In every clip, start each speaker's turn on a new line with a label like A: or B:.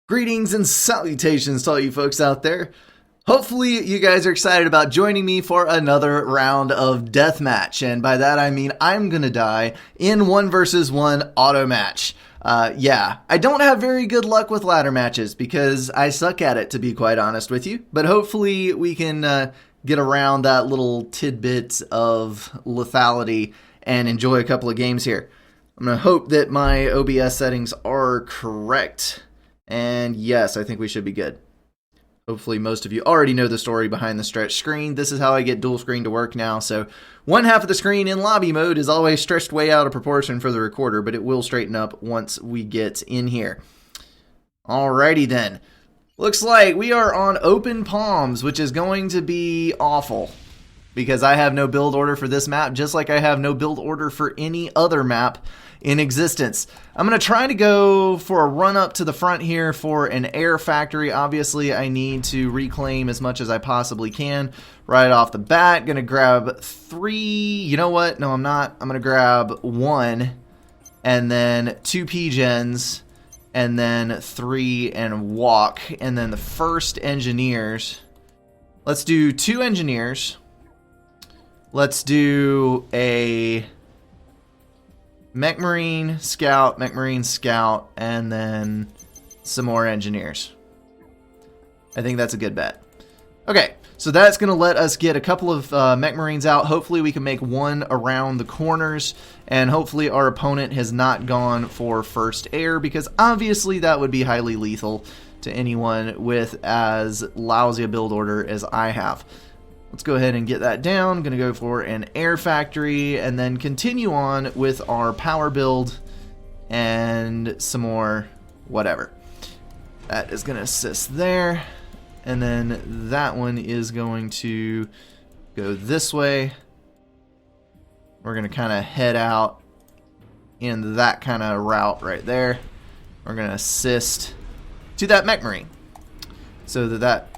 A: Greetings and salutations to all you folks out there. Hopefully you guys are excited about joining me for another round of deathmatch. And by that I mean I'm gonna die in 1 versus 1 auto match. Yeah, I don't have very good luck with ladder matches because I suck at it, to be quite honest with you. But hopefully we can get around that little tidbit of lethality and enjoy a couple of games here. I'm gonna hope that my OBS settings are correct. And yes, I think we should be good. Hopefully most of you already know the story behind the stretch screen. This is how I get dual screen to work now. So one half of the screen in lobby mode is always stretched way out of proportion for the recorder, but it will straighten up once we get in here. Alrighty then. Looks like we are on open palms, which is going to be awful because I have no build order for this map, just like I have no build order for any other map in existence. I'm going to try to go for a run up to the front here for an air factory. Obviously, I need to reclaim as much as I possibly can right off the bat. Going to grab 3. You know what? No, I'm not. I'm going to grab 1 and then 2 P-gens and then 3 and walk. And then the first engineers. Let's do 2 engineers. Let's do a Mech Marine, Scout, and then some more engineers. I think that's a good bet. Okay, so that's going to let us get a couple of Mech Marines out. Hopefully we can make one around the corners, and hopefully our opponent has not gone for first air, because obviously that would be highly lethal to anyone with as lousy a build order as I have. Let's go ahead and get that down. I'm going to go for an air factory and then continue on with our power build and some more whatever. That is going to assist there. And then that one is going to go this way. We're going to kind of head out in that kind of route right there. We're going to assist to that Mech Marine so that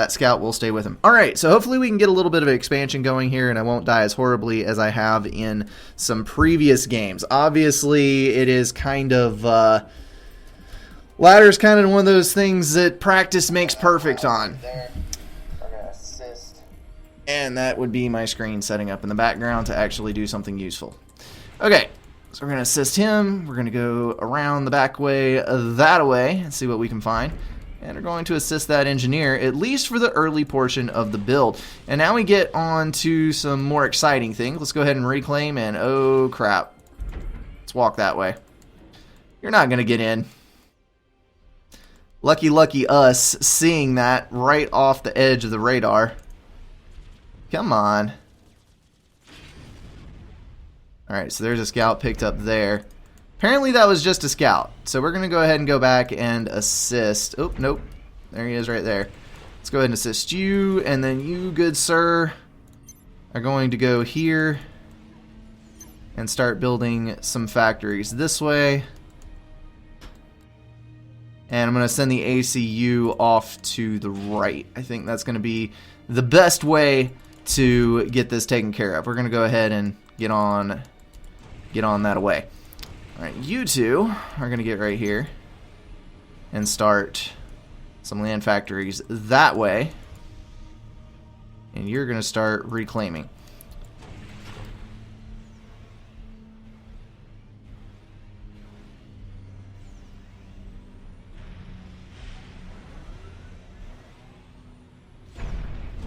A: scout will stay with him. Alright, so hopefully we can get a little bit of expansion going here and I won't die as horribly as I have in some previous games. Obviously, it is kind of, ladder's kind of one of those things that practice makes perfect on. And that would be my screen setting up in the background to actually do something useful. Okay, so we're going to assist him. We're going to go around the back way, that way, and see what we can find. And we're going to assist that engineer, at least for the early portion of the build. And now we get on to some more exciting things. Let's go ahead and reclaim, and oh crap. Let's walk that way. You're not going to get in. Lucky us seeing that right off the edge of the radar. Come on. Alright, so there's a scout picked up there. Apparently that was just a scout, so we're going to go ahead and go back and assist. Oh, nope. There he is right there. Let's go ahead and assist you, and then you, good sir, are going to go here and start building some factories this way. And I'm going to send the ACU off to the right. I think that's going to be the best way to get this taken care of. We're going to go ahead and get on that away. Alright, you two are going to get right here and start some land factories that way. And you're going to start reclaiming.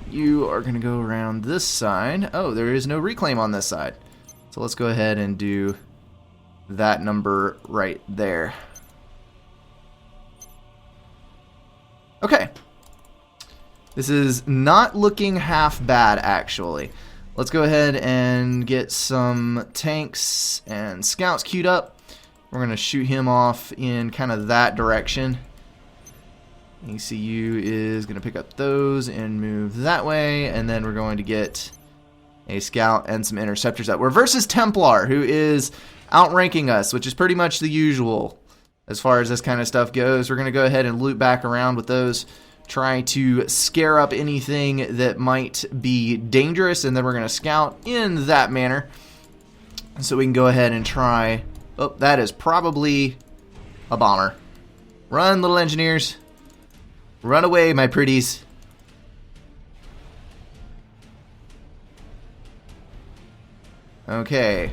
A: You are going to go around this side. Oh, there is no reclaim on this side. So let's go ahead and do that number right there. Okay. This is not looking half bad, actually. Let's go ahead and get some tanks and scouts queued up. We're going to shoot him off in kind of that direction. ECU is going to pick up those and move that way, and then we're going to get a scout and some interceptors out. We're versus Templar, who is outranking us, which is pretty much the usual as far as this kind of stuff goes. We're going to go ahead and loop back around with those, try to scare up anything that might be dangerous, and then we're going to scout in that manner so we can go ahead and try. Oh, that is probably a bomber Run, little engineers. Run away, my pretties. Okay.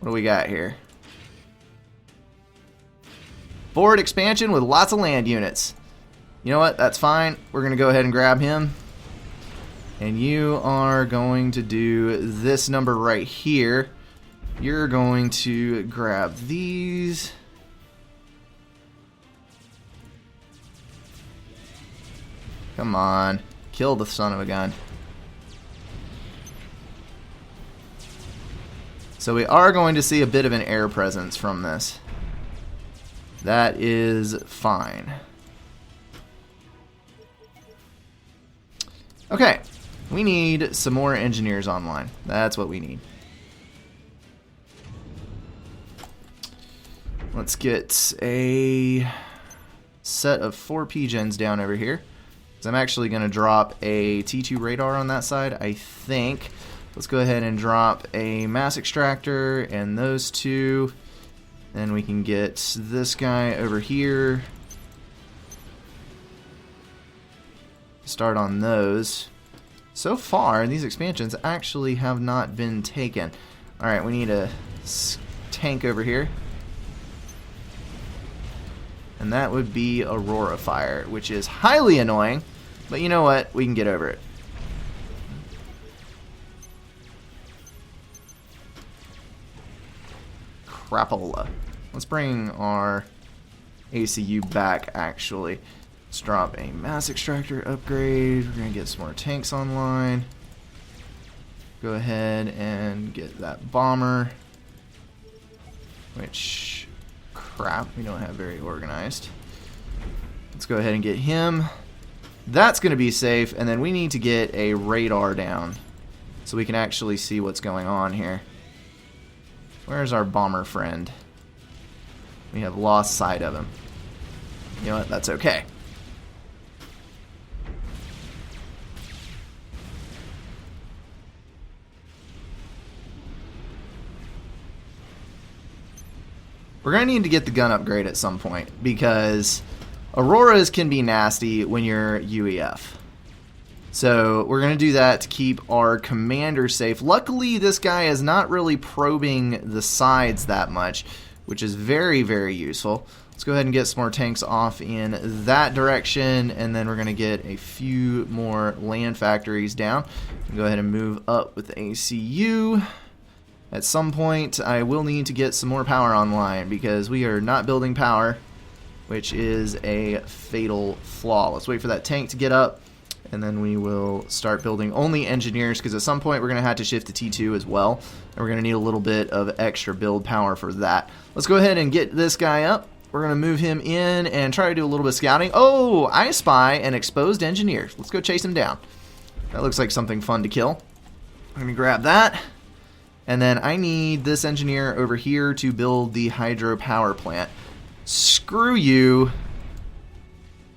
A: What do we got here? Forward expansion with lots of land units. You know what? That's fine. We're going to go ahead and grab him. And you are going to do this number right here. You're going to grab these. Come on. Kill the son of a gun. So we are going to see a bit of an air presence from this. That is fine. Okay. We need some more engineers online. That's what we need. Let's get a set of 4 P-gens down over here. So I'm actually going to drop a T2 radar on that side, I think. Let's go ahead and drop a mass extractor and those 2. Then we can get this guy over here. Start on those. So far, these expansions actually have not been taken. Alright, we need a tank over here. And that would be Aurora Fire, which is highly annoying. But you know what? We can get over it. Crapola. Let's bring our ACU back, actually. Let's drop a mass extractor upgrade. We're going to get some more tanks online. Go ahead and get that bomber. Which, crap, we don't have very organized. Let's go ahead and get him. That's going to be safe, and then we need to get a radar down so we can actually see what's going on here. Where's our bomber friend? We have lost sight of him. You know what? That's okay. We're going to need to get the gun upgrade at some point because Auroras can be nasty when you're UEF. So we're going to do that to keep our commander safe. Luckily, this guy is not really probing the sides that much, which is very, very useful. Let's go ahead and get some more tanks off in that direction, and then we're going to get a few more land factories down. Go ahead and move up with the ACU. At some point, I will need to get some more power online because we are not building power, which is a fatal flaw. Let's wait for that tank to get up, and then we will start building only engineers because at some point we're going to have to shift to T2 as well, and we're going to need a little bit of extra build power for that. Let's go ahead and get this guy up. We're going to move him in and try to do a little bit of scouting. Oh, I spy an exposed engineer. Let's go chase him down. That looks like something fun to kill. I'm going to grab that. And then I need this engineer over here to build the hydropower plant. Screw you,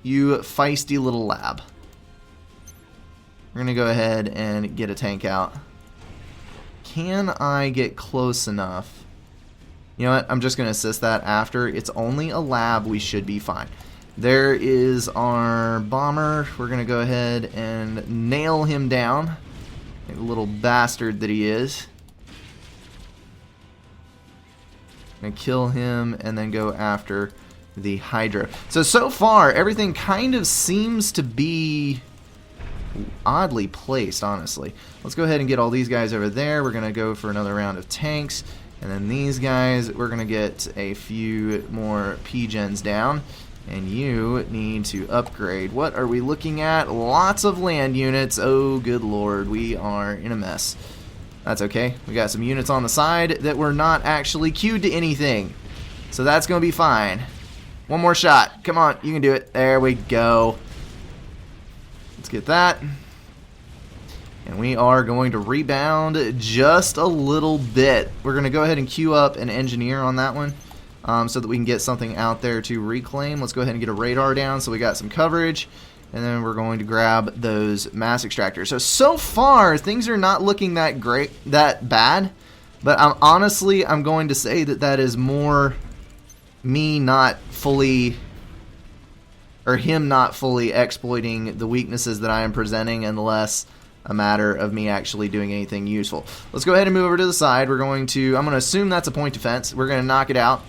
A: you feisty little lab. We're going to go ahead and get a tank out. Can I get close enough? You know what? I'm just going to assist that after. It's only a lab. We should be fine. There is our bomber. We're going to go ahead and nail him down. Like the little bastard that he is. Gonna kill him and then go after the Hydra. So far, everything kind of seems to be oddly placed, honestly. Let's go ahead and get all these guys over there. We're gonna go for another round of tanks. And then these guys, we're gonna get a few more P-gens down. And you need to upgrade. What are we looking at? Lots of land units. Oh, good lord, we are in a mess. That's okay. We got some units on the side that were not actually queued to anything. So that's going to be fine. One more shot. Come on, you can do it. There we go. Let's get that. And we are going to rebound just a little bit. We're going to go ahead and queue up an engineer on that one so that we can get something out there to reclaim. Let's go ahead and get a radar down so we got some coverage. And then we're going to grab those mass extractors. So far, things are not looking that great, that bad. But I'm going to say that that is more me not fully, or him not fully exploiting the weaknesses that I am presenting, and less a matter of me actually doing anything useful. Let's go ahead and move over to the side. I'm going to assume that's a point defense. We're going to knock it out.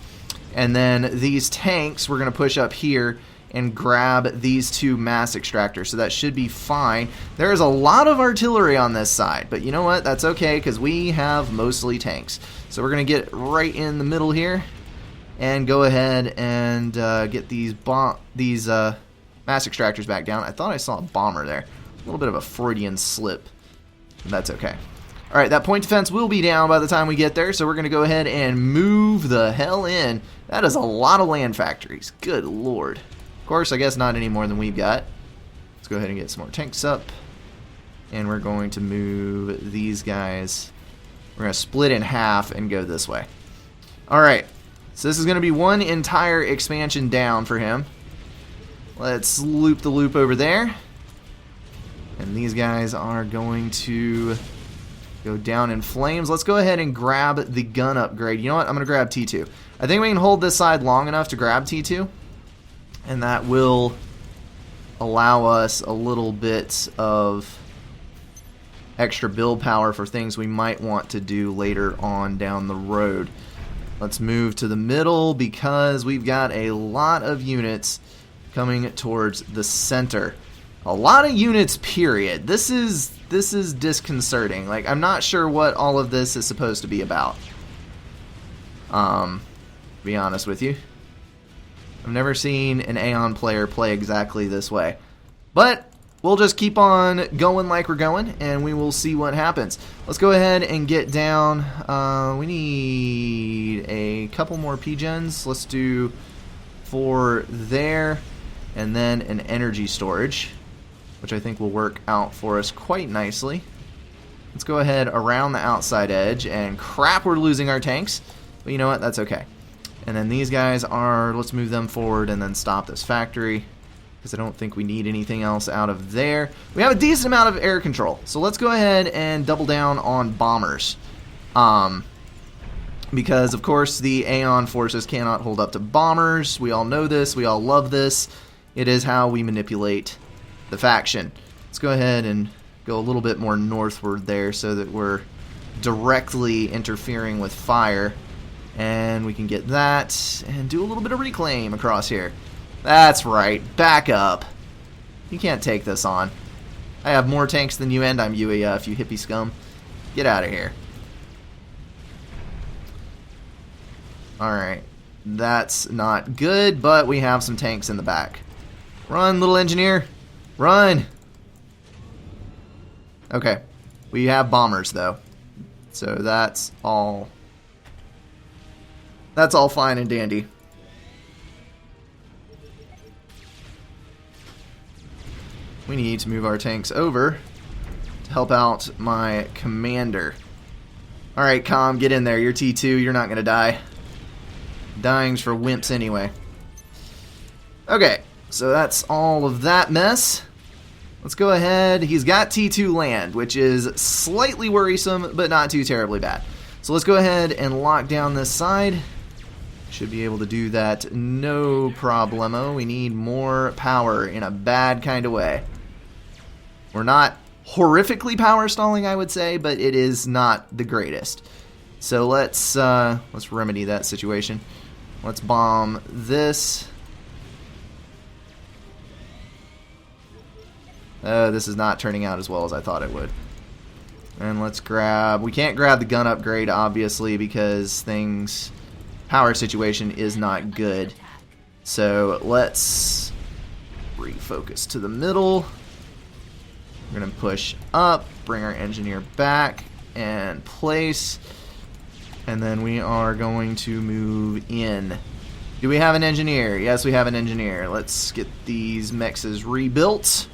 A: And then these tanks, we're going to push up here and grab these two mass extractors. So that should be fine. There is a lot of artillery on this side, but you know what? That's okay, because we have mostly tanks. So we're going to get right in the middle here and go ahead and get these mass extractors back down. I thought I saw a bomber there. A little bit of a Freudian slip. That's okay. All right, that point defense will be down by the time we get there, so we're going to go ahead and move the hell in. That is a lot of land factories. Good lord. Of course, I guess not any more than we've got. Let's go ahead and get some more tanks up. And we're going to move these guys. We're going to split in half and go this way. All right, so this is going to be one entire expansion down for him. Let's loop the loop over there. And these guys are going to go down in flames. Let's go ahead and grab the gun upgrade. You know what? I'm going to grab T2. I think we can hold this side long enough to grab T2. And that will allow us a little bit of extra build power for things we might want to do later on down the road. Let's move to the middle because we've got a lot of units coming towards the center. A lot of units, period. This is disconcerting. Like, I'm not sure what all of this is supposed to be about. To be honest with you. I've never seen an Aeon player play exactly this way. But we'll just keep on going like we're going, and we will see what happens. Let's go ahead and get down. We need a couple more P-gens. Let's do 4 there, and then an energy storage, which I think will work out for us quite nicely. Let's go ahead around the outside edge, and crap, we're losing our tanks. But you know what? That's okay. And then these guys are, let's move them forward and then stop this factory, because I don't think we need anything else out of there. We have a decent amount of air control, so let's go ahead and double down on bombers. Because, of course, the Aeon forces cannot hold up to bombers. We all know this. We all love this. It is how we manipulate the faction. Let's go ahead and go a little bit more northward there so that we're directly interfering with fire. And we can get that and do a little bit of reclaim across here. That's right. Back up. You can't take this on. I have more tanks than you, and I'm UAF, you hippie scum. Get out of here. Alright. That's not good, but we have some tanks in the back. Run, little engineer. Run. Okay. We have bombers, though. So that's all fine and dandy. We need to move our tanks over to help out my commander. Alright, Com, get in there. You're T2. You're not going to die. Dying's for wimps anyway. Okay, so that's all of that mess. Let's go ahead. He's got T2 land, which is slightly worrisome, but not too terribly bad. So let's go ahead and lock down this side. Should be able to do that no problemo. We need more power in a bad kind of way. We're not horrifically power stalling, I would say, but it is not the greatest. So let's remedy that situation. Let's bomb this. This is not turning out as well as I thought it would. And let's grab... We can't grab the gun upgrade, obviously, because power situation is not good. So let's refocus to the middle. We're going to push up, bring our engineer back, and place. And then we are going to move in. Do we have an engineer? Yes, we have an engineer. Let's get these mexes rebuilt.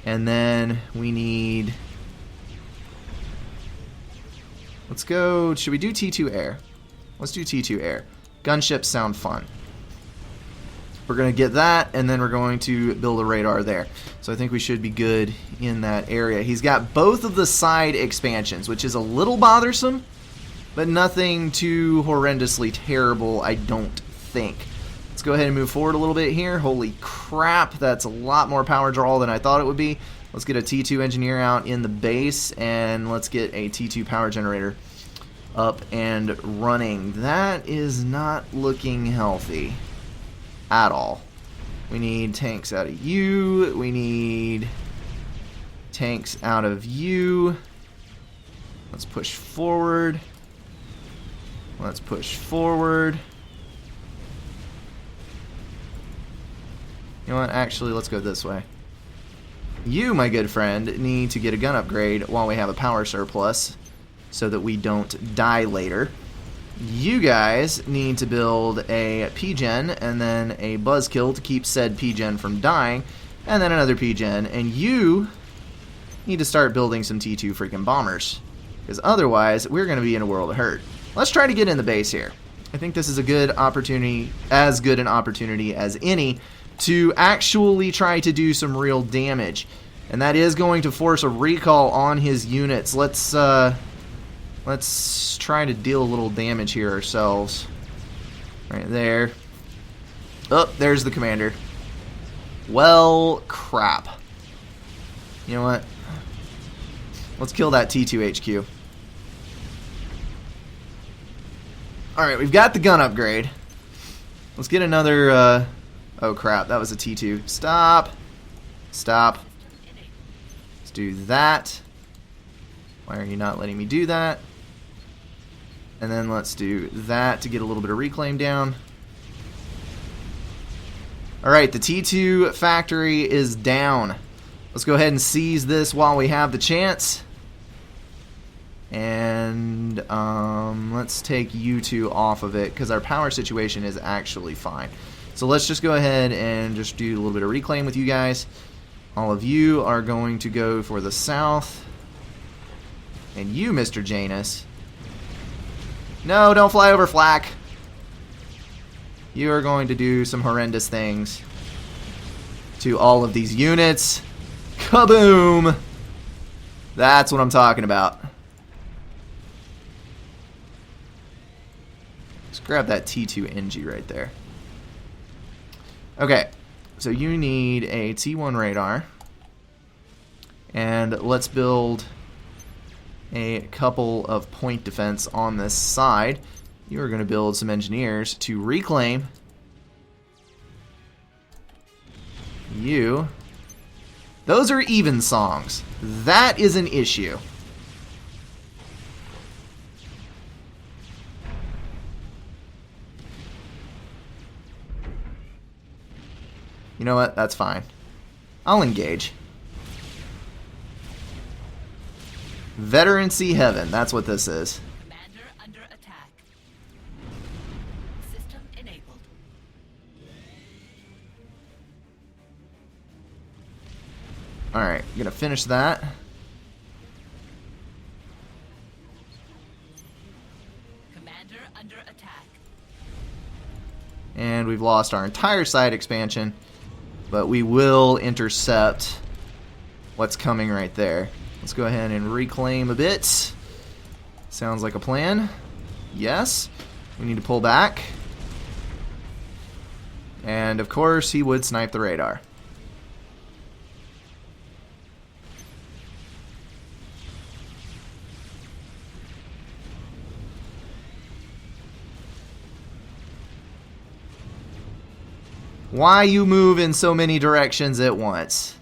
A: And then we need... Let's go... Should we do T2 air? Let's do T2 air. Gunships sound fun. We're going to get that, and then we're going to build a radar there. So I think we should be good in that area. He's got both of the side expansions, which is a little bothersome, but nothing too horrendously terrible, I don't think. Let's go ahead and move forward a little bit here. Holy crap, that's a lot more power draw than I thought it would be. Let's get a T2 engineer out in the base, and let's get a T2 power generator up and running. That is not looking healthy at all. We need tanks out of you. We need tanks out of you. Let's push forward. Let's push forward. You know what? Actually, let's go this way. You, my good friend, need to get a gun upgrade while we have a power surplus so that we don't die later. You guys need to build a P-Gen and then a Buzzkill to keep said P-Gen from dying, and then another P-Gen, and you need to start building some T2 freaking bombers, because otherwise we're going to be in a world of hurt. Let's try to get in the base here. I think this is a good opportunity, as good an opportunity as any, to actually try to do some real damage, and that is going to force a recall on his units. Let's try to deal a little damage here ourselves. Right there. Oh, there's the commander. Well, crap. You know what? Let's kill that T2 HQ. Alright, we've got the gun upgrade. Let's get another, oh crap, that was a T2. Stop. Stop. Let's do that. Why are you not letting me do that? And then let's do that to get a little bit of reclaim down. Alright, the T2 factory is down. Let's go ahead and seize this while we have the chance. And let's take you two off of it, because our power situation is actually fine. So let's just go ahead and just do a little bit of reclaim with you guys. All of you are going to go for the south. And you, Mr. Janus. No, don't fly over flak. You are going to do some horrendous things to all of these units. Kaboom! That's what I'm talking about. Let's grab that T2 NG right there. Okay, so you need a T1 radar. And let's build a couple of point defense on this side. You are going to build some engineers to reclaim you. Those are even songs. That is an issue. You know what? That's fine. I'll engage. Veterancy heaven. That's what this is.
B: Commander under attack. System enabled.
A: Alright, gonna finish that.
B: Commander under attack.
A: And we've lost our entire side expansion, but we will intercept what's coming right there. Let's go ahead and reclaim a bit. Sounds like a plan. Yes. We need to pull back. And of course, he would snipe the radar. Why you move in so many directions at once?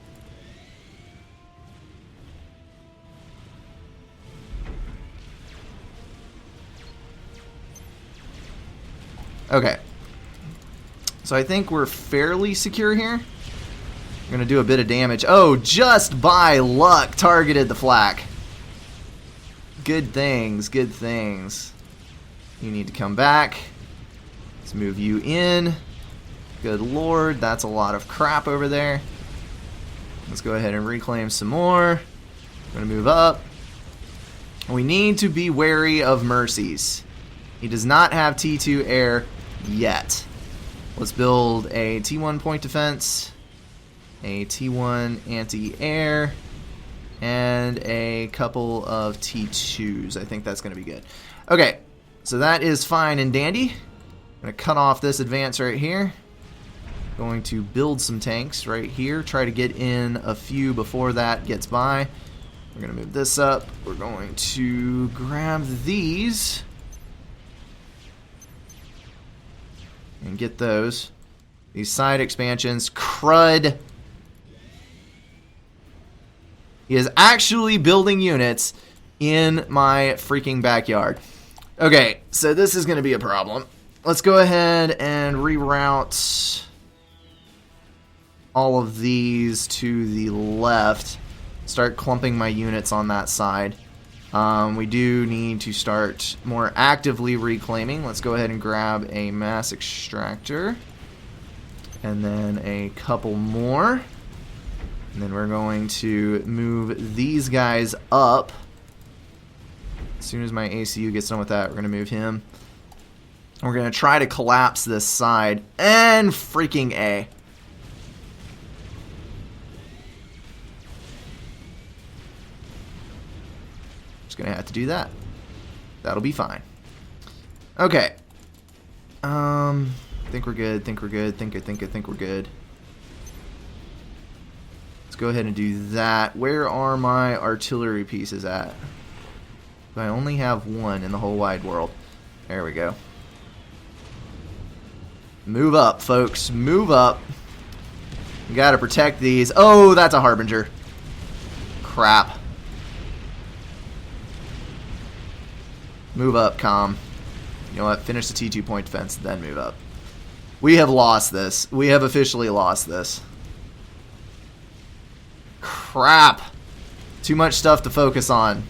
A: Okay. So I think we're fairly secure here. We're going to do a bit of damage. Oh, just by luck targeted the flak. Good things, good things. You need to come back. Let's move you in. Good lord, that's a lot of crap over there. Let's go ahead and reclaim some more. We're going to move up. We need to be wary of Mercies. He does not have T2 air yet. Let's build a T1 point defense, a T1 anti-air, and a couple of T2s. I think that's going to be good. Okay, So that is fine and dandy. I'm going to cut off this advance right here. Going to build some tanks right here. Try to get in a few before that gets by. We're going to move this up. We're going to grab these. And get those. These side expansions. Crud. He is actually building units in my freaking backyard. Okay, so this is going to be a problem. Let's go ahead and reroute all of these to the left. Start clumping my units on that side. We do need to start more actively reclaiming. Let's go ahead and grab a mass extractor. And then a couple more. And then we're going to move these guys up. As soon as my ACU gets done with that, we're going to move him. We're going to try to collapse this side. And freaking A. Just going to have to do that. That'll be fine. Okay. Think we're good. Think we're good. Think we're good. Let's go ahead and do that. Where are my artillery pieces at? I only have one in the whole wide world. There we go. Move up, folks. Move up. You gotta protect these. Oh, that's a harbinger. Crap. Move up, comm. You know what? Finish the T2 point defense, then move up. We have lost this. We have officially lost this. Crap. Too much stuff to focus on.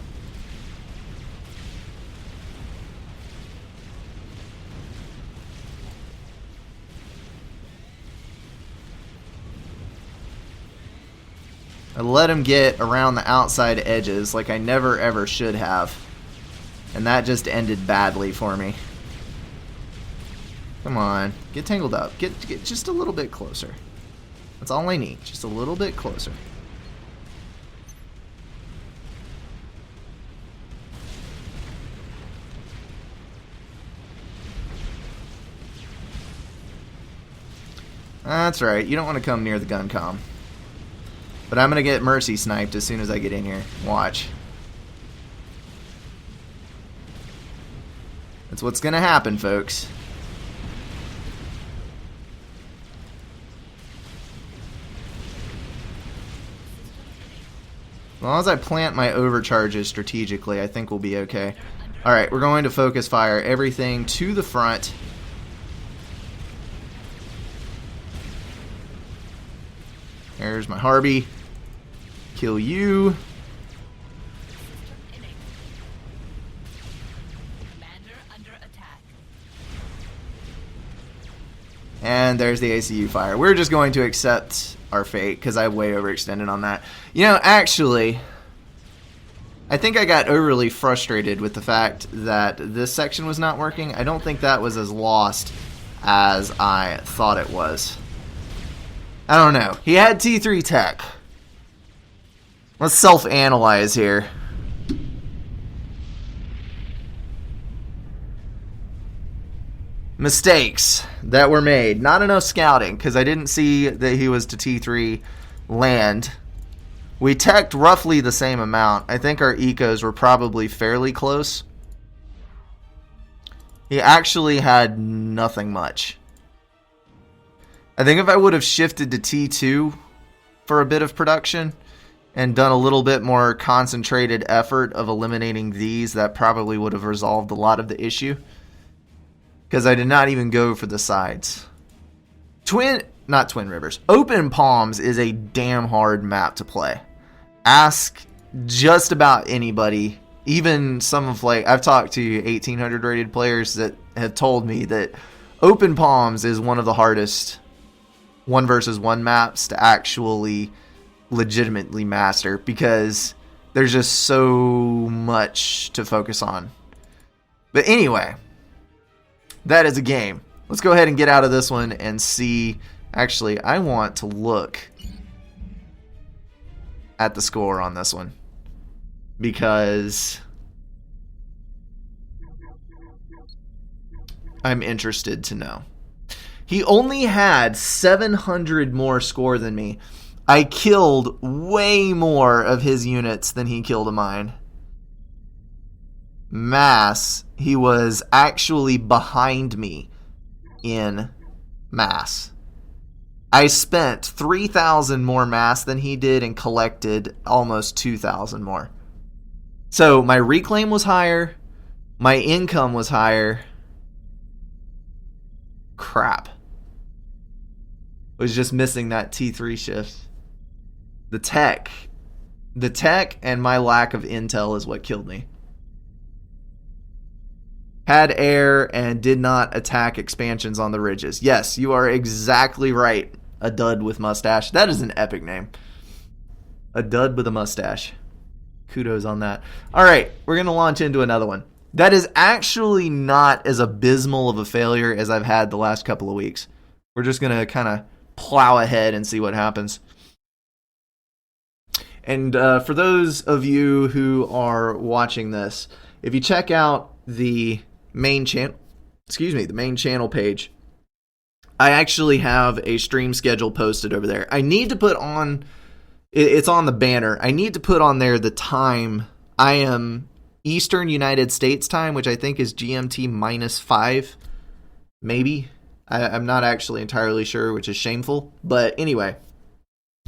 A: I let him get around the outside edges like I never ever should have. And that just ended badly for me. Come on. Get tangled up. Get just a little bit closer. That's all I need. Just a little bit closer. That's right. You don't want to come near the gun comm. But I'm going to get mercy sniped as soon as I get in here. Watch. That's what's going to happen, folks. As long as I plant my overcharges strategically, I think we'll be okay. Alright, we're going to focus fire everything to the front. There's my Harby. Kill you. And there's the ACU fire. We're just going to accept our fate because I way overextended on that. You know, actually, I think I got overly frustrated with the fact that this section was not working. I don't think that was as lost as I thought it was. I don't know. He had T3 tech. Let's self-analyze here. Mistakes that were made. Not enough scouting, because I didn't see that he was to T3 land. We teched roughly the same amount. I think our ecos were probably fairly close. He actually had nothing much. I think if I would have shifted to T2 for a bit of production and done a little bit more concentrated effort of eliminating these, that probably would have resolved a lot of the issue. Because I did not even go for the sides. Not Twin Rivers. Open Palms is a damn hard map to play. Ask just about anybody, even some of I've talked to 1800 rated players that have told me that Open Palms is one of the hardest 1 versus 1 maps to actually legitimately master because there's just so much to focus on. But anyway, that is a game. Let's go ahead and get out of this one and see. Actually, I want to look at the score on this one because I'm interested to know. He only had 700 more score than me. I killed way more of his units than he killed of mine. Mass, he was actually behind me in mass. I spent 3,000 more mass than he did and collected almost 2,000 more. So my reclaim was higher. My income was higher. Crap. Was just missing that T3 shift. The tech and my lack of intel is what killed me. Had air and did not attack expansions on the ridges. Yes, you are exactly right. A dud with mustache. That is an epic name. A dud with a mustache. Kudos on that. All right, we're going to launch into another one. That is actually not as abysmal of a failure as I've had the last couple of weeks. We're just going to kind of plow ahead and see what happens. And for those of you who are watching this, if you check out the main channel page, I actually have a stream schedule posted over there. I need to put on, it's on the banner, I need to put on there the time. I am Eastern United States time, which I think is GMT -5, maybe. I'm not actually entirely sure, which is shameful. But anyway,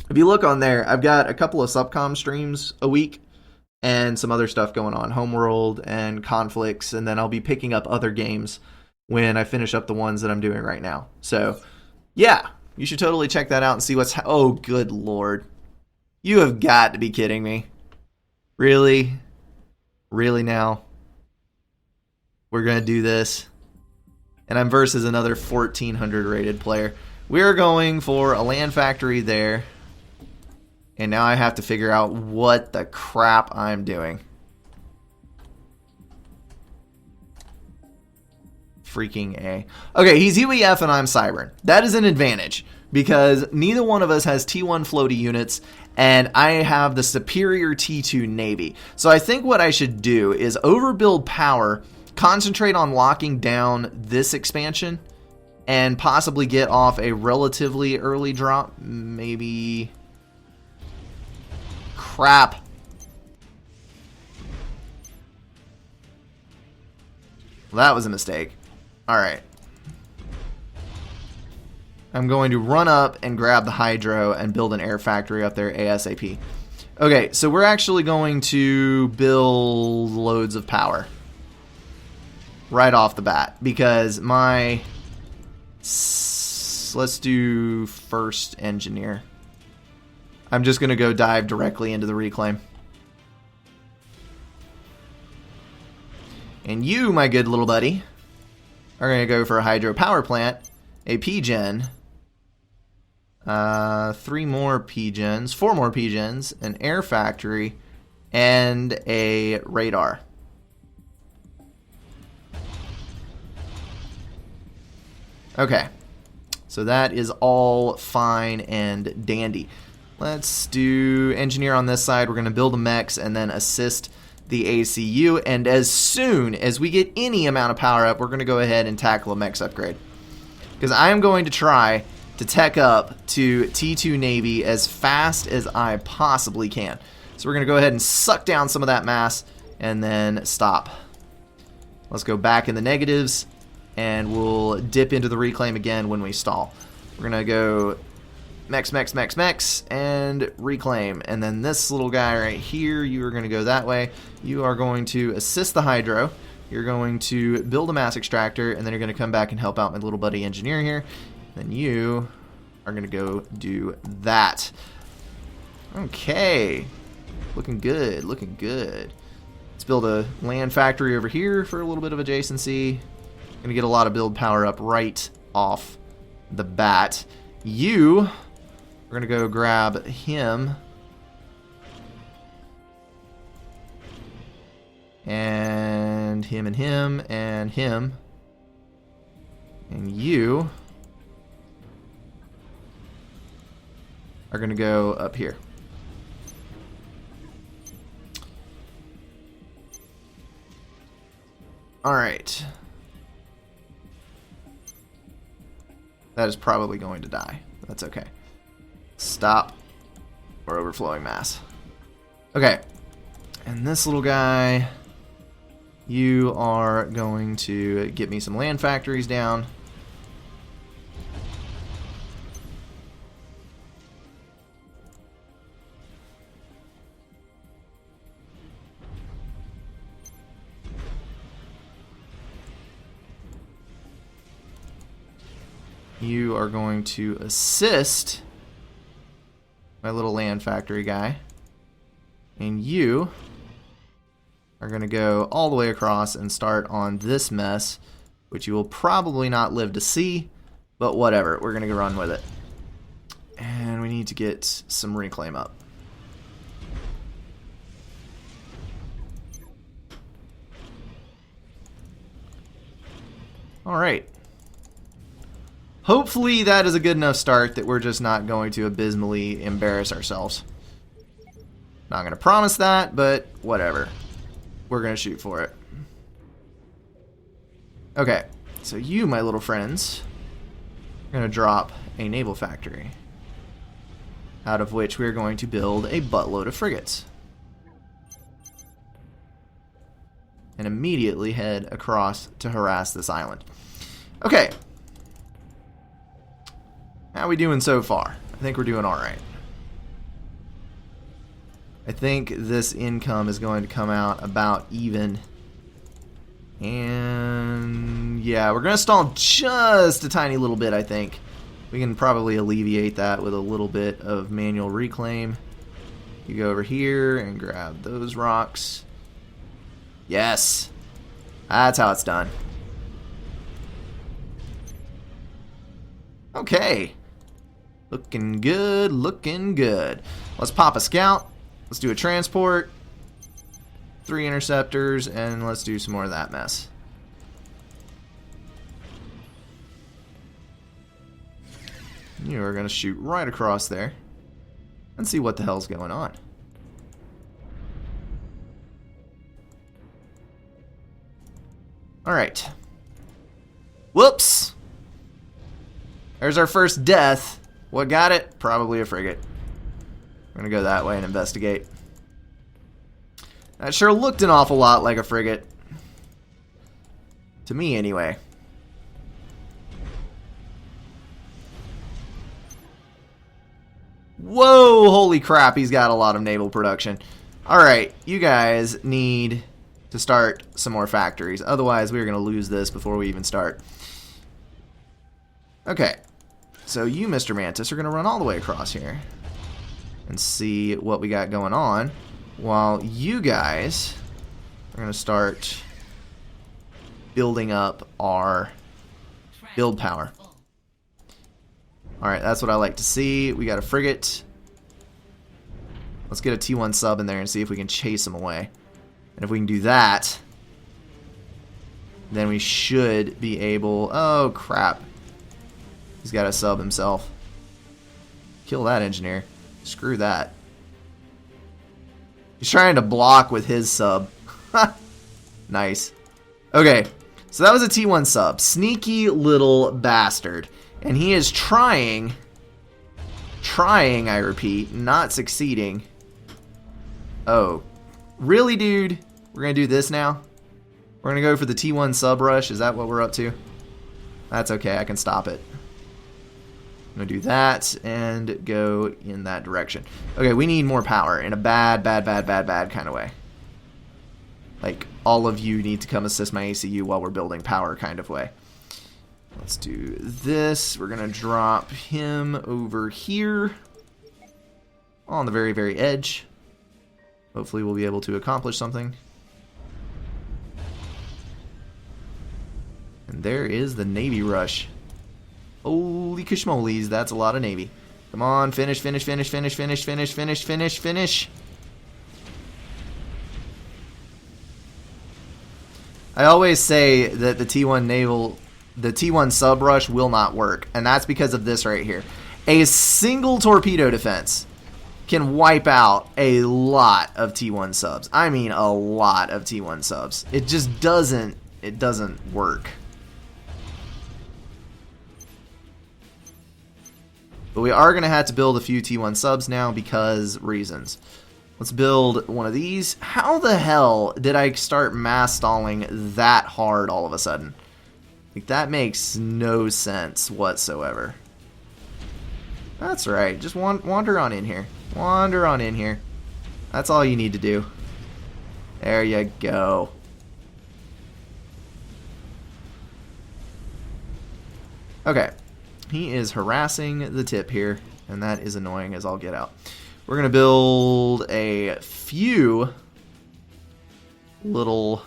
A: if you look on there, I've got a couple of Subcom streams a week and some other stuff going on, Homeworld and Conflicts, and then I'll be picking up other games when I finish up the ones that I'm doing right now. So, yeah, you should totally check that out and see what's... Oh, good lord. You have got to be kidding me. Really? Really now? We're going to do this? And I'm versus another 1,400 rated player. We're going for a land factory there. And now I have to figure out what the crap I'm doing. Freaking A. Okay, he's UEF and I'm Cybern. That is an advantage because neither one of us has T1 floaty units and I have the superior T2 Navy. So I think what I should do is overbuild power, concentrate on locking down this expansion, and possibly get off a relatively early drop. Maybe... Crap. Well, that was a mistake. Alright. I'm going to run up and grab the hydro and build an air factory up there ASAP. Okay, so we're actually going to build loads of power right off the bat because my... Let's do first engineer. I'm just going to go dive directly into the reclaim. And you, my good little buddy, are going to go for a hydro power plant, a P-gen, 3 more P-gens, 4 more P-gens, an air factory, and a radar. Okay, so that is all fine and dandy. Let's do engineer on this side. We're going to build the mechs and then assist the ACU. And as soon as we get any amount of power up, we're going to go ahead and tackle a mechs upgrade. Because I am going to try to tech up to T2 Navy as fast as I possibly can. So we're going to go ahead and suck down some of that mass and then stop. Let's go back in the negatives and we'll dip into the reclaim again when we stall. We're going to go... Mechs, and reclaim. And then this little guy right here, you are going to go that way. You are going to assist the hydro. You're going to build a mass extractor, and then you're going to come back and help out my little buddy engineer here. Then you are going to go do that. Okay. Looking good, looking good. Let's build a land factory over here for a little bit of adjacency. Going to get a lot of build power up right off the bat. We're going to go grab him. And him and him and him. And you are going to go up here. Alright. That is probably going to die. That's okay. Stop. Or overflowing mass. Okay. And this little guy, you are going to get me some land factories down. You are going to assist my little land factory guy. And you are going to go all the way across and start on this mess, which you will probably not live to see, but whatever. We're going to go run with it. And we need to get some reclaim up. Alright. Hopefully that is a good enough start that we're just not going to abysmally embarrass ourselves. Not going to promise that, but whatever. We're going to shoot for it. Okay, so you, my little friends, are going to drop a naval factory, out of which we're going to build a buttload of frigates. And immediately head across to harass this island. Okay. How are we doing so far? I think we're doing alright. I think this income is going to come out about even. And yeah, we're going to stall just a tiny little bit, I think. We can probably alleviate that with a little bit of manual reclaim. You go over here and grab those rocks. Yes. That's how it's done. Okay. Looking good, looking good. Let's pop a scout. Let's do a transport. 3 interceptors, and let's do some more of that mess. You are going to shoot right across there and see what the hell's going on. Alright. Whoops! There's our first death. What got it? Probably a frigate. We're going to go that way and investigate. That sure looked an awful lot like a frigate. To me, anyway. Whoa! Holy crap, he's got a lot of naval production. Alright, you guys need to start some more factories. Otherwise, we're going to lose this before we even start. Okay. So you, Mr. Mantis, are going to run all the way across here and see what we got going on, while you guys are going to start building up our build power. Alright, that's what I like to see. We got a frigate. Let's get a T1 sub in there and see if we can chase them away. And if we can do that, then we should be able... Oh, crap. He's got to sub himself. Kill that engineer. Screw that. He's trying to block with his sub. Nice. Okay, so that was a T1 sub. Sneaky little bastard. And he is trying, I repeat, not succeeding. Oh, really, dude? We're going to do this now? We're going to go for the T1 sub rush? Is that what we're up to? That's okay, I can stop it. I'm going to do that and go in that direction. Okay, we need more power in a bad kind of way. Like, all of you need to come assist my ACU while we're building power kind of way. Let's do this. We're going to drop him over here on the very, very edge. Hopefully we'll be able to accomplish something. And there is the Navy rush. Holy kishmolies, that's a lot of Navy. Come on, finish. I always say that the T1 sub rush will not work, and that's because of this right here. A single torpedo defense can wipe out a lot of T1 subs. I mean a lot of T1 subs. It just doesn't it doesn't work. But we are going to have to build a few T1 subs now because reasons. Let's build one of these. How the hell did I start mass stalling that hard all of a sudden? Like, that makes no sense whatsoever. That's right. Just wander on in here. Wander on in here. That's all you need to do. There you go. Okay. He is harassing the tip here, and that is annoying as all get out. We're going to build a few little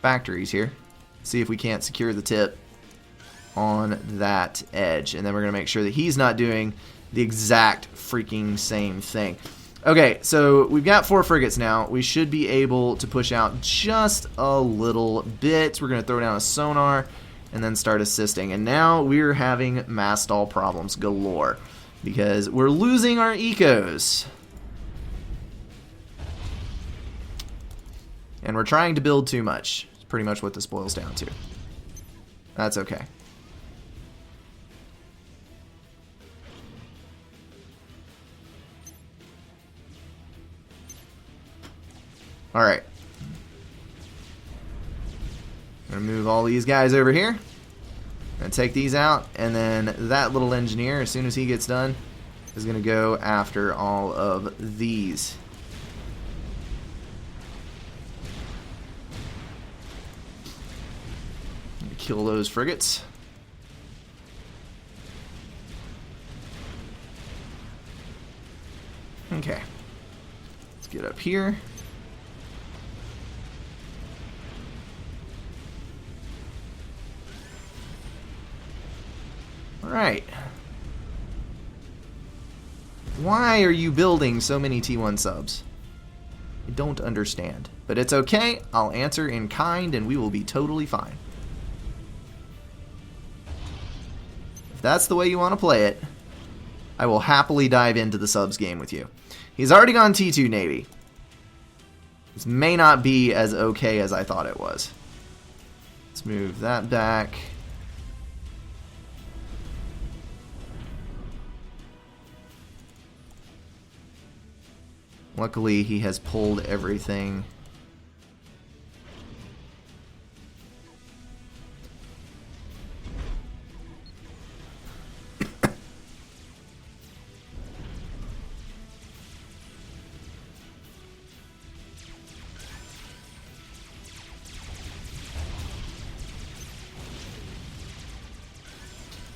A: factories here. See if we can't secure the tip on that edge. And then we're going to make sure that he's not doing the exact freaking same thing. Okay, so we've got 4 frigates now. We should be able to push out just a little bit. We're going to throw down a sonar and then start assisting. And now we're having mass stall problems galore because we're losing our ecos. And we're trying to build too much. It's pretty much what this boils down to. That's okay. Alright. I'm going to move all these guys over here. And take these out. And then that little engineer, as soon as he gets done, is going to go after all of these. Kill those frigates. Okay. Let's get up here. Alright. Why are you building so many T1 subs? I don't understand. But it's okay. I'll answer in kind and we will be totally fine. If that's the way you want to play it, I will happily dive into the subs game with you. He's already gone T2 Navy. This may not be as okay as I thought it was. Let's move that back. Luckily, he has pulled everything.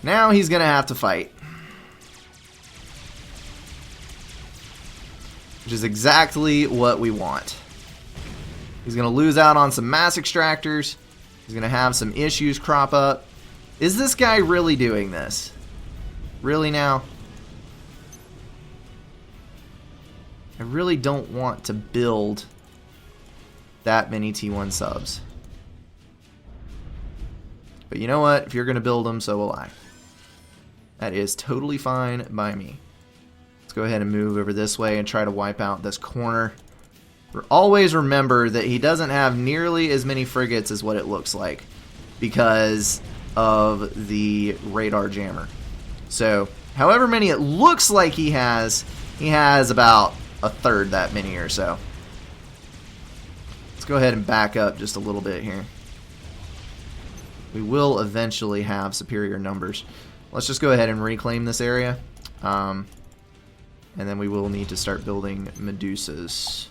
A: Now he's going to have to fight. Which is exactly what we want. He's going to lose out on some mass extractors. He's going to have some issues crop up. Is this guy really doing this? Really now? I really don't want to build that many T1 subs. But you know what? If you're going to build them, so will I. That is totally fine by me. Let's go ahead and move over this way and try to wipe out this corner. Always remember that he doesn't have nearly as many frigates as what it looks like because of the radar jammer. So, however many it looks like he has about a third that many or so. Let's go ahead and back up just a little bit here. We will eventually have superior numbers. Let's just go ahead and reclaim this area. And then we will need to start building Medusas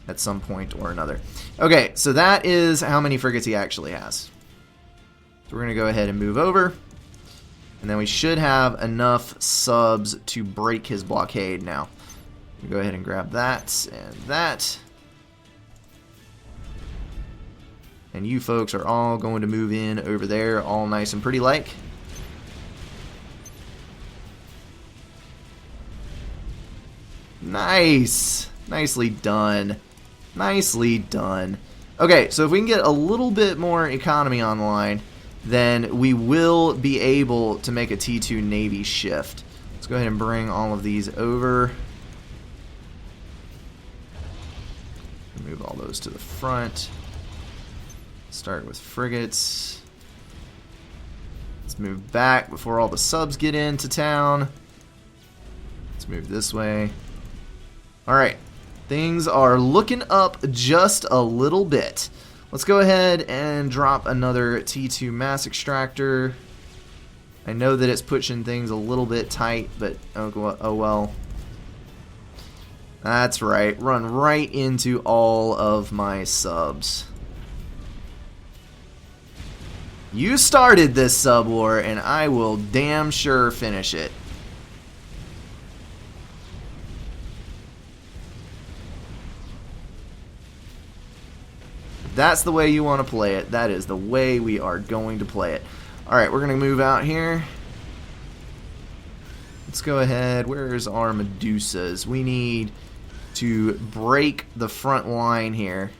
A: at some point or another. Okay, so that is how many frigates he actually has. So we're going to go ahead and move over. And then we should have enough subs to break his blockade now. We'll go ahead and grab that and that. And you folks are all going to move in over there, all nice and pretty like. Nice. Nicely done. Nicely done. Okay, so if we can get a little bit more economy online, then we will be able to make a T2 Navy shift. Let's go ahead and bring all of these over. Move all those to the front. Start with frigates. Let's move back before all the subs get into town. Let's move this way. Alright. Things are looking up just a little bit. Let's go ahead and drop another T2 mass extractor. I know that it's pushing things a little bit tight, but oh well. That's right. Run right into all of my subs. You started this sub war, and I will damn sure finish it. If that's the way you want to play it, that is the way we are going to play it. Alright, we're going to move out here. Let's go ahead. Where's our Medusas? We need to break the front line here.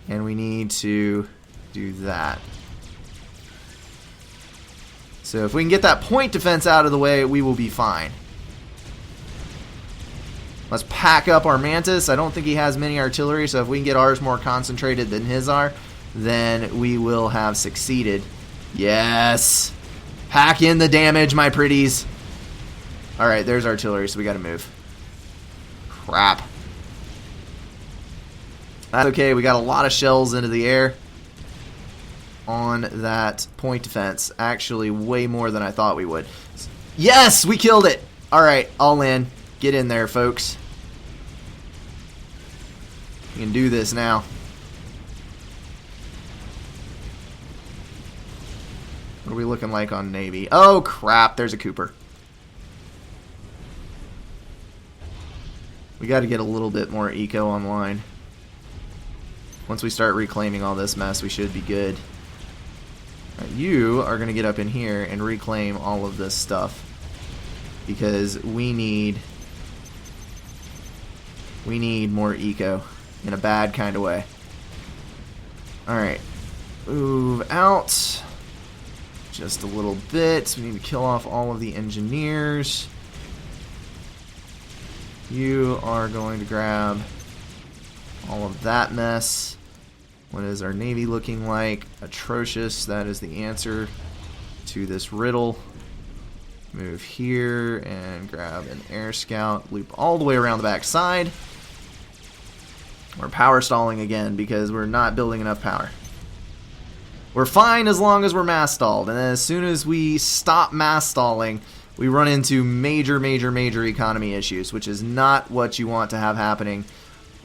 A: And we need to do that. So if we can get that point defense out of the way, we will be fine. Let's pack up our Mantis. I don't think he has many artillery, so if we can get ours more concentrated than his are, then we will have succeeded. Yes! Pack in the damage, my pretties. Alright, there's artillery, so we gotta move. Crap. That's okay, we got a lot of shells into the air on that point defense. Actually, way more than I thought we would. Yes! We killed it! Alright, all in. Get in there, folks. We can do this now. What are we looking like on Navy? Oh, crap. There's a Cooper. We got to get a little bit more eco online. Once we start reclaiming all this mess, we should be good. Right, you are going to get up in here and reclaim all of this stuff. Because we need more eco in a bad kind of way. Alright. Move out. Just a little bit. We need to kill off all of the engineers. You are going to grab all of that mess. What is our Navy looking like? Atrocious. That is the answer to this riddle. Move here and grab an air scout. Loop all the way around the back side. We're power stalling again because we're not building enough power. We're fine as long as we're mass stalled, and as soon as we stop mass stalling, we run into major economy issues, which is not what you want to have happening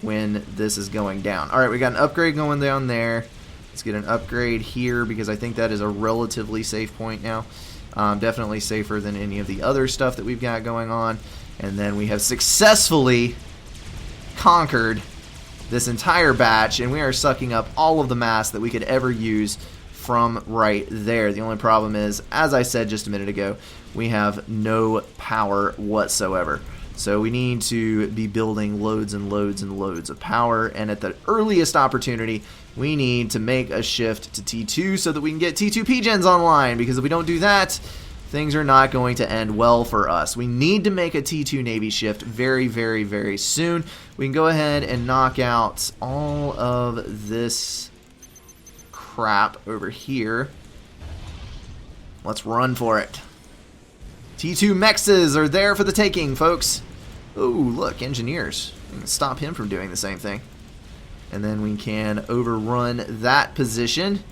A: when this is going down. Alright, we got an upgrade going down there. Let's get an upgrade here because I think that is a relatively safe point now. Definitely safer than any of the other stuff that we've got going on. And then we have successfully conquered this entire batch, and we are sucking up all of the mass that we could ever use from right there. The only problem is, as I said just a minute ago, we have no power whatsoever. So we need to be building loads and loads and loads of power, and at the earliest opportunity, we need to make a shift to T2 so that we can get T2 PGens online, because if we don't do that, things are not going to end well for us. We need to make a T2 Navy shift very soon. We can go ahead and knock out all of this crap over here. Let's run for it. T2 Mexes are there for the taking, folks. Ooh, look, engineers. We can stop him from doing the same thing. And then we can overrun that position.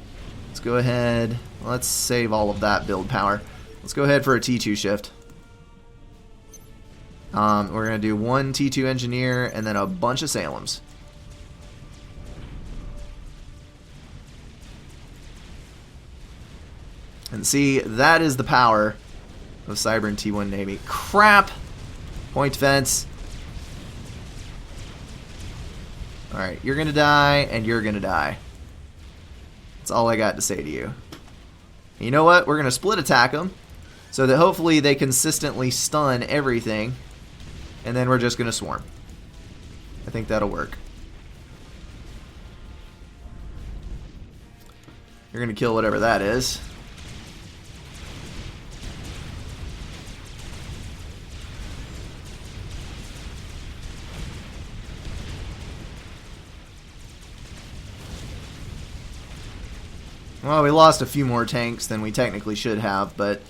A: Let's go ahead. Let's save all of that build power. Let's go ahead for a T2 shift. We're going to do one T2 engineer and then a bunch of Salems. And see, that is the power of Cyber and T1 Navy. Crap! Point defense. Alright, you're going to die and you're going to die. That's all I got to say to you. You know what? We're going to split attack them so that hopefully they consistently stun everything, and then we're just going to swarm. I think that'll work. You're going to kill whatever that is. Well, we lost a few more tanks than we technically should have, but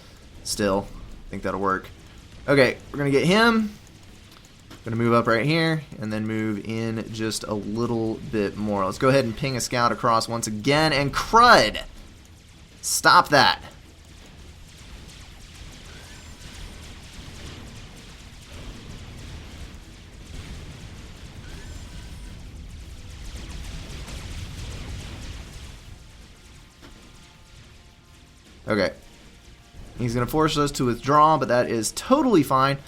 A: still, I think that'll work. Okay, we're going to get him. Going to move up right here, and then move in just a little bit more. Let's go ahead and ping a scout across once again, and crud! Stop that. Okay. He's going to force us to withdraw, but that is totally fine.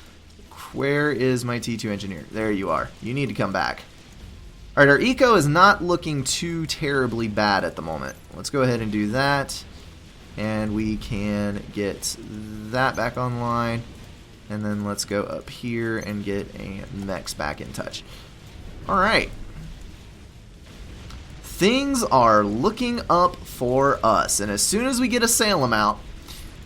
A: Where is my T2 engineer? There you are. You need to come back. Alright, our eco is not looking too terribly bad at the moment. Let's go ahead and do that. And we can get that back online. And then let's go up here and get a mechs back in touch. Alright. Things are looking up for us. And as soon as we get a Salem out,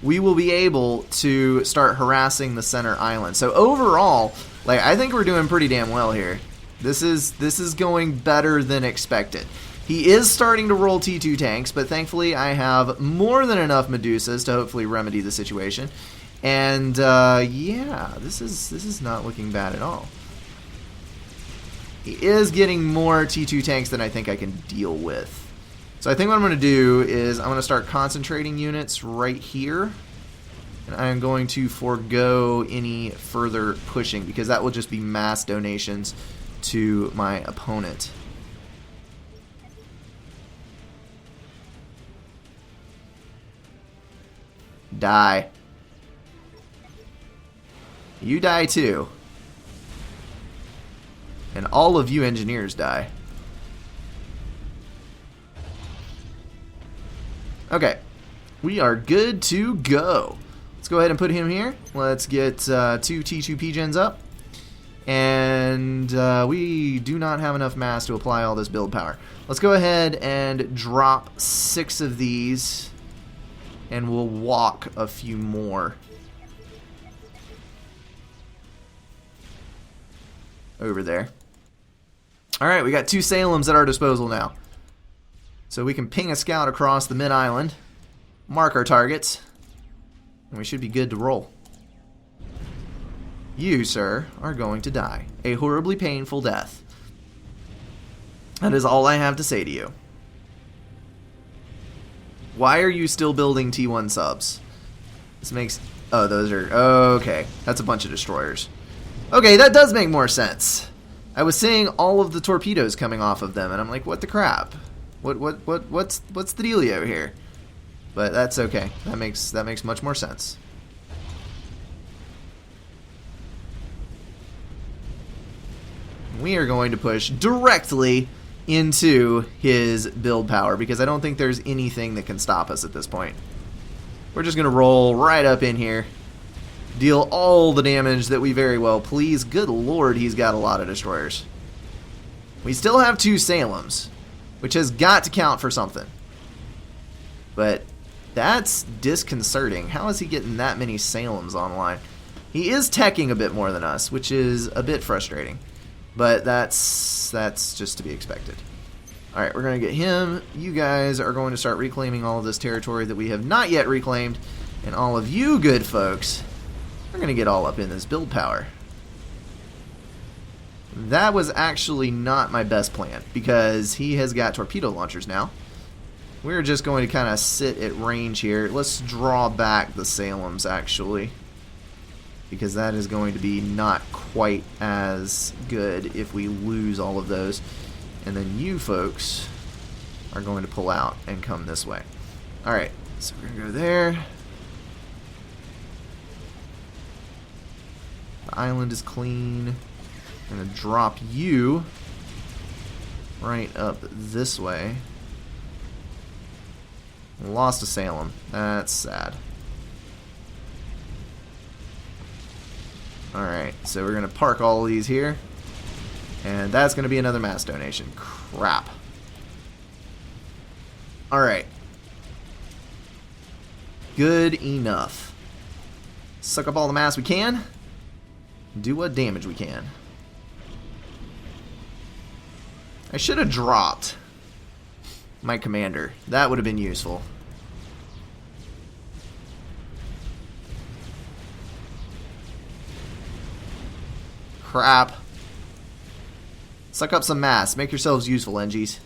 A: we will be able to start harassing the center island. So overall, like, I think we're doing pretty damn well here. This is going better than expected. He is starting to roll T2 tanks, but thankfully I have more than enough Medusas to hopefully remedy the situation. And yeah, this is not looking bad at all. He is getting more T2 tanks than I think I can deal with. So I think what I'm going to do is I'm going to start concentrating units right here. And I'm going to forego any further pushing because that will just be mass donations to my opponent. Die. You die too. And all of you engineers die. Okay, we are good to go. Let's go ahead and put him here. Let's get 2 T2 P-Gens up. And we do not have enough mass to apply all this build power. Let's go ahead and drop 6 of these. And we'll walk a few more over there. Alright, we got 2 Salems at our disposal now. So we can ping a scout across the mid-island, mark our targets, and we should be good to roll. You, sir, are going to die. A horribly painful death. That is all I have to say to you. Why are you still building T1 subs? This makes... Oh, those are... Okay, that's a bunch of destroyers. Okay, that does make more sense. I was seeing all of the torpedoes coming off of them, and I'm like, what the crap? What's the dealio here? But that's okay. That makes much more sense. We are going to push directly into his build power because I don't think there's anything that can stop us at this point. We're just going to roll right up in here. Deal all the damage that we very well please. Good lord, he's got a lot of destroyers. We still have 2 Salems, which has got to count for something. But that's disconcerting. How is he getting that many Salems online? He is teching a bit more than us, which is a bit frustrating. But that's just to be expected. Alright, we're going to get him. You guys are going to start reclaiming all of this territory that we have not yet reclaimed. And all of you good folks are going to get all up in this build power. That was actually not my best plan, because he has got torpedo launchers now. We're just going to kind of sit at range here. Let's draw back the Salems, actually, because that is going to be not quite as good if we lose all of those. And then you folks are going to pull out and come this way. Alright, so we're going to go there. The island is clean. I'm going to drop you right up this way. Lost a Salem. That's sad. Alright, so we're going to park all of these here. And that's going to be another mass donation. Crap. Alright. Good enough. Suck up all the mass we can. Do what damage we can. I should have dropped my commander. That would have been useful. Crap. Suck up some mass. Make yourselves useful, NGs.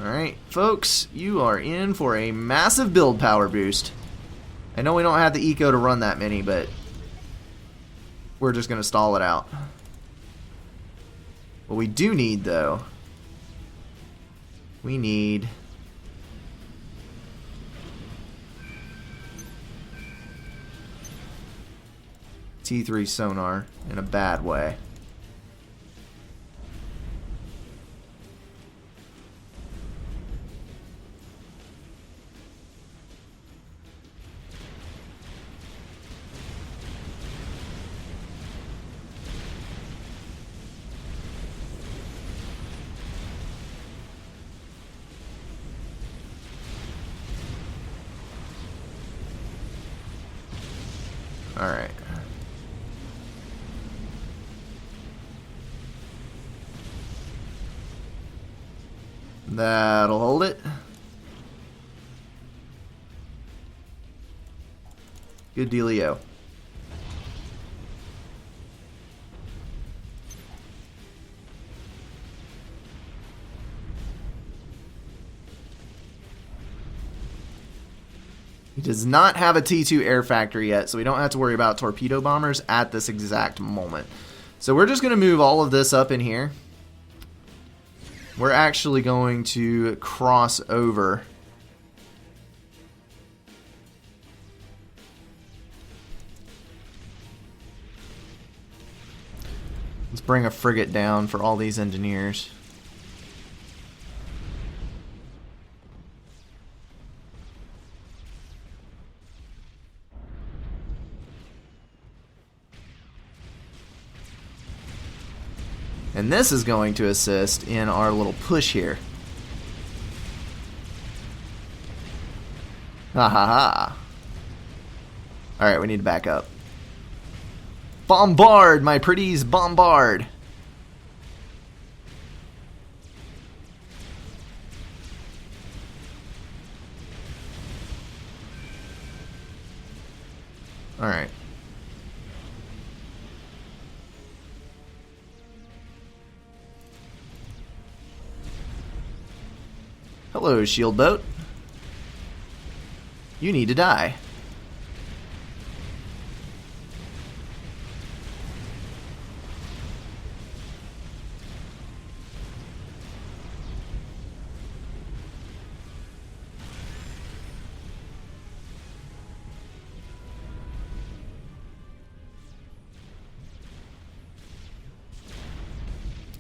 A: Alright, folks, you are in for a massive build power boost. I know we don't have the eco to run that many, but we're just going to stall it out. What we do need, though, we need T3 sonar in a bad way. All right. That'll hold it. Good dealio. He does not have a T2 air factory yet, so we don't have to worry about torpedo bombers at this exact moment. So we're just going to move all of this up in here. We're actually going to cross over. Let's bring a frigate down for all these engineers. And this is going to assist in our little push here. Ha ha ha. Alright, we need to back up. Bombard, my pretties, bombard. Alright. Hello, shield boat. You need to die.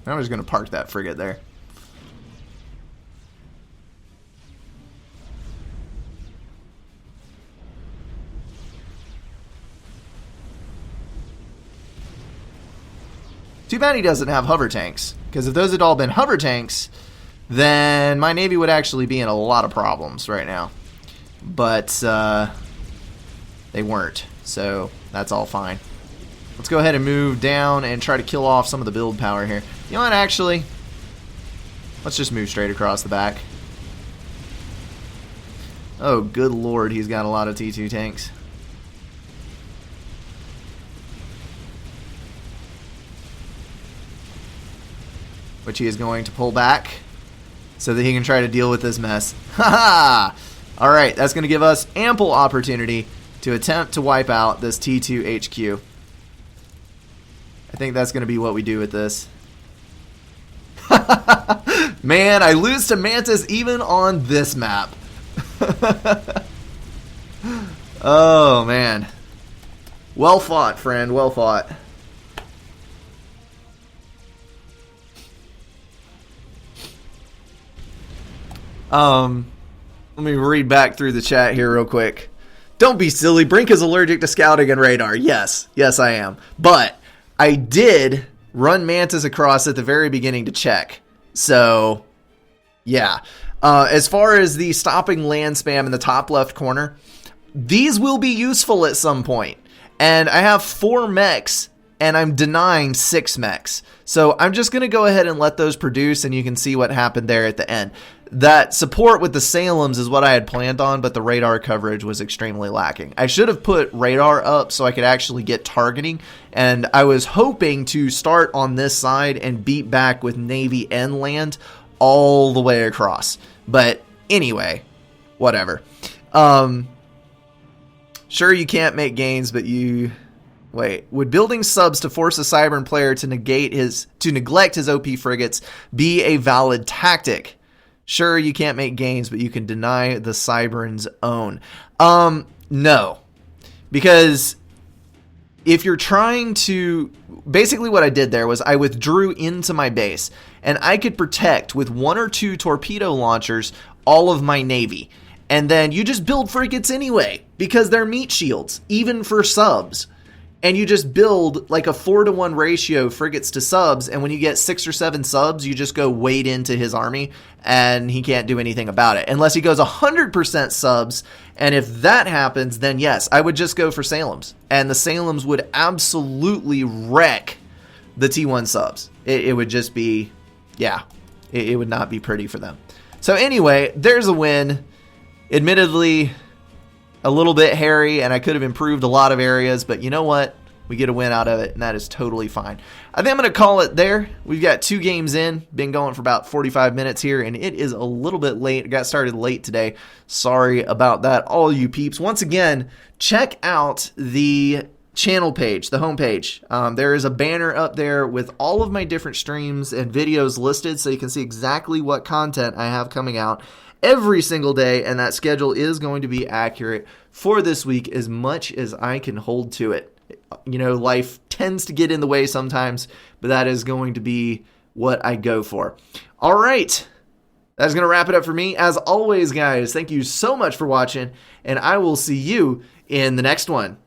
A: I'm just going to park that frigate there. Too bad he doesn't have hover tanks, because if those had all been hover tanks, then my Navy would actually be in a lot of problems right now. But they weren't, so that's all fine. Let's go ahead and move down and try to kill off some of the build power here. You know what, actually? Let's just move straight across the back. Oh, good lord, he's got a lot of T2 tanks. Which he is going to pull back so that he can try to deal with this mess. Ha ha! Alright, that's going to give us ample opportunity to attempt to wipe out this T2 HQ. I think that's going to be what we do with this. Man, I lose to Mantis even on this map. Oh, man. Well fought, friend. Well fought. Let me read back through the chat here real quick. Don't be silly. Brink is allergic to scouting and radar. Yes. Yes, I am. But I did run Mantis across at the very beginning to check. So, yeah. As far as the stopping land spam in the top left corner, these will be useful at some point. And I have 4 mechs and I'm denying 6 mechs. So I'm just going to go ahead and let those produce, and you can see what happened there at the end. That support with the Salems is what I had planned on, but the radar coverage was extremely lacking. I should have put radar up so I could actually get targeting, and I was hoping to start on this side and beat back with Navy and land all the way across. But anyway, whatever. Sure, you can't make gains, but you... Wait, would building subs to force a Cybern player to neglect his OP frigates be a valid tactic? Sure, you can't make gains, but you can deny the Cybern's own. No. Because if you're trying to... Basically what I did there was I withdrew into my base, and I could protect with 1 or 2 torpedo launchers all of my Navy. And then you just build frigates anyway, because they're meat shields, even for subs. And you just build like a 4-to-1 ratio frigates to subs, and when you get 6 or 7 subs, you just go wade into his army, and he can't do anything about it. Unless he goes 100% subs, and if that happens, then yes, I would just go for Salems. And the Salems would absolutely wreck the T1 subs. It would just be, yeah, it would not be pretty for them. So anyway, there's a win. Admittedly, a little bit hairy, and I could have improved a lot of areas, but you know what? We get a win out of it, and that is totally fine. I think I'm going to call it there. We've got 2 games in, been going for about 45 minutes here, and it is a little bit late. I got started late today. Sorry about that, all you peeps. Once again, check out the channel page, the homepage. There is a banner up there with all of my different streams and videos listed, so you can see exactly what content I have coming out every single day, and that schedule is going to be accurate for this week as much as I can hold to it. You know, life tends to get in the way sometimes, but that is going to be what I go for. All right, that's going to wrap it up for me. As always, guys, thank you so much for watching, and I will see you in the next one.